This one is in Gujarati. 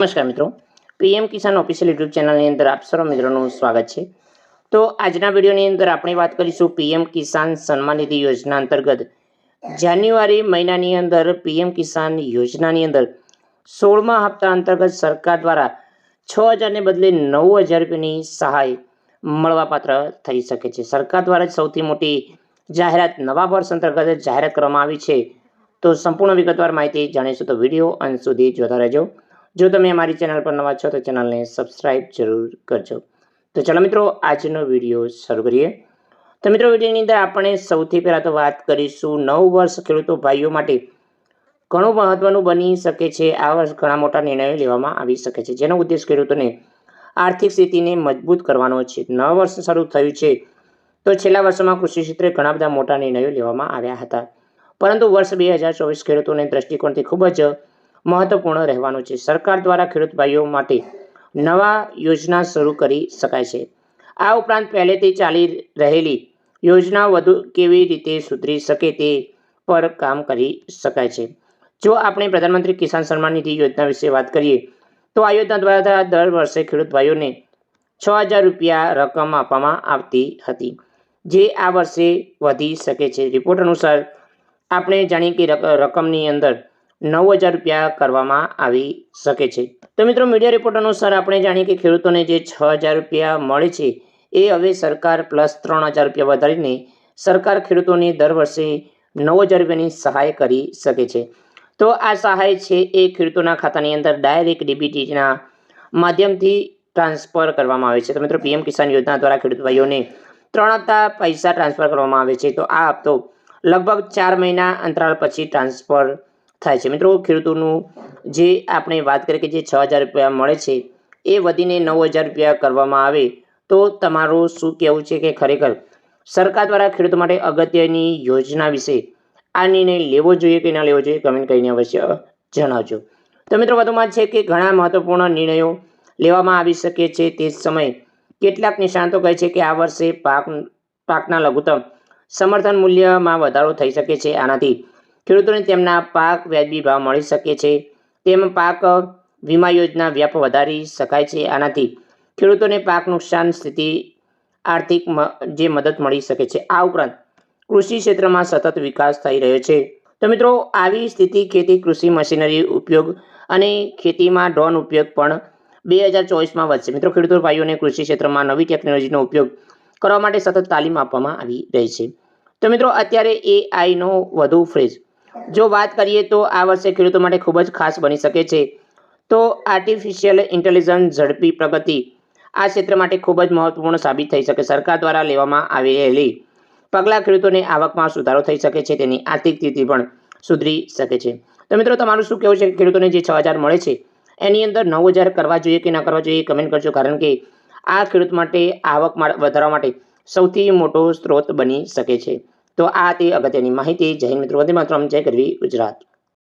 નમસ્કાર મિત્રો, પીએમ કિસાન ઓફિશિયલ યુટ્યુબ ચેનલની અંદર આપ સર્વ મિત્રોનું સ્વાગત છે। તો આજના વિડીયોની અંદર આપણે વાત કરીશું પીએમ કિસાન સન્માન નિધિ યોજના અંતર્ગત જાન્યુઆરી મહિનાની અંદર પીએમ કિસાન યોજનાની અંદર 16મા હપ્તા અંતર્ગત સરકાર દ્વારા 6,000 ને બદલે 9,000 રૂપિયાની સહાય મળવાપાત્ર થઈ શકે છે। સરકાર દ્વારા સૌથી મોટી જાહેરાત નવા વર્ષ અંતર્ગત જાહેરાત કરવામાં આવી છે। તો સંપૂર્ણ વિગતવાર માહિતી જાણીશું, તો વિડીયો અંત સુધી જોતા રહેજો। જો તમે અમારી ચેનલ પર નવા છો તો ચેનલને સબસ્ક્રાઇબ જરૂર કરજો। તો ચાલો મિત્રો, આજનો વિડીયો શરૂ કરીએ। તો મિત્રો, વિડીયોની અંદર આપણે સૌથી પહેલાં તો વાત કરીશું નવ વર્ષ ખેડૂતો ભાઈઓ માટે ઘણું મહત્વનું બની શકે છે। આ વર્ષ ઘણા મોટા નિર્ણયો લેવામાં આવી શકે છે, જેનો ઉદ્દેશ ખેડૂતોને આર્થિક સ્થિતિને મજબૂત કરવાનો છે। નવ વર્ષ શરૂ થયું છે તો છેલ્લા વર્ષોમાં કૃષિ ક્ષેત્રે ઘણા બધા મોટા નિર્ણયો લેવામાં આવ્યા હતા, પરંતુ વર્ષ 2024 ખેડૂતોને દ્રષ્ટિકોણથી ખૂબ જ મહત્વપૂર્ણ રહેવાનું છે। સરકાર દ્વારા ખેડૂત ભાઈઓ માટે નવા યોજના શરૂ કરી શકાય છે। આ ઉપરાંત પહેલેથી ચાલી રહેલી યોજના વધુ કેવી રીતે સુધરી શકે તે પર કામ કરી શકાય છે। જો આપણે પ્રધાનમંત્રી કિસાન સન્માન નિધિ યોજના વિશે વાત કરીએ તો આ યોજના દ્વારા દર વર્ષે ખેડૂત ભાઈઓને 6,000 રૂપિયા રકમ આપવામાં આવતી હતી, જે આ વર્ષે વધી શકે છે। રિપોર્ટ અનુસાર આપણે જાણીએ કે રકમની અંદર 9,000 રૂપિયા કરવામાં આવી શકે છે। તો મિત્રો, મીડિયા રિપોર્ટ અનુસાર આપણે જાણીએ કે ખેડૂતોને જે 6,000 રૂપિયા મળે છે એ હવે સરકાર પ્લસ 3,000 રૂપિયા વધારીને સરકાર ખેડૂતોને દર વર્ષે 9,000 રૂપિયાની સહાય કરી શકે છે। તો આ સહાય છે એ ખેડૂતોના ખાતાની અંદર ડાયરેક્ટ ડીબીટીના માધ્યમથી ટ્રાન્સફર કરવામાં આવે છે। તો મિત્રો, પીએમ કિસાન યોજના દ્વારા ખેડૂત ભાઈઓને 3 હપ્તા પૈસા ટ્રાન્સફર કરવામાં આવે છે। તો આ હપ્તો લગભગ 4 મહિના અંતરાલ પછી ટ્રાન્સફર થાય છે। મિત્રો, ખેડૂતોનું જે આપણે વાત કરીએ કે જે 6,000 રૂપિયા મળે છે એ વધીને 9,000 રૂપિયા કરવામાં આવે તો તમારું શું કહેવું છે કે ખરેખર સરકાર દ્વારા ખેડૂતો માટે અગત્યની યોજના વિશે આ નિર્ણય લેવો જોઈએ કે ન લેવો જોઈએ, કમેન્ટ કરીને અવશ્ય જણાવજો। તો મિત્રો, વધુમાં છે કે ઘણા મહત્વપૂર્ણ નિર્ણયો લેવામાં આવી શકે છે તે જ સમયે કેટલાક નિષ્ણાતો કહે છે કે આ વર્ષે પાકના લઘુત્તમ સમર્થન મૂલ્યમાં વધારો થઈ શકે છે। આનાથી ખેડૂતોને તેમના પાક વ્યાજબી ભાવ મળી શકે છે। તેમ પાક વીમા યોજના વ્યાપ વધારી શકાય છે। આનાથી ખેડૂતોને પાક નુકસાન સ્થિતિ આર્થિક જે મદદ મળી શકે છે। આ ઉપરાંત કૃષિ ક્ષેત્રમાં સતત વિકાસ થઈ રહ્યો છે। તો મિત્રો, આવી સ્થિતિ ખેતી કૃષિ મશીનરી ઉપયોગ અને ખેતીમાં ડ્રોન ઉપયોગ પણ 2024માં વધશે। મિત્રો, ખેડૂતો ભાઈઓને કૃષિ ક્ષેત્રમાં નવી ટેકનોલોજીનો ઉપયોગ કરવા માટે સતત તાલીમ આપવામાં આવી રહી છે। તો મિત્રો, અત્યારે એઆઈનો વધુ ફ્રેઝ જો વાત કરીએ તો આ વર્ષે ખેડૂતો માટે ખૂબ જ ખાસ બની શકે છે। તો આર્ટિફિશિયલ ઇન્ટેલિજન્સ ઝડપી પ્રગતિ આ ક્ષેત્ર માટે ખૂબ જ મહત્વપૂર્ણ સાબિત થઈ શકે। સરકાર દ્વારા લેવામાં આવેલી પગલાં ખેડૂતોની આવકમાં સુધારો થઈ શકે છે, તેની આર્થિક સ્થિતિ પણ સુધરી શકે છે। તો મિત્રો, તમારું શું કહેવું છે કે ખેડૂતોને જે 6,000 મળે છે એની અંદર 9,000 કરવા જોઈએ કે ન કરવા જોઈએ, કમેન્ટ કરજો, કારણ કે આ ખેડૂત માટે આવક વધારવા માટે સૌથી મોટો સ્ત્રોત બની શકે છે। તો આ તે અગત્યની માહિતી। જય હિન્દ મિત્રો, વંદે માતરમ, જય ગરવી ગુજરાત।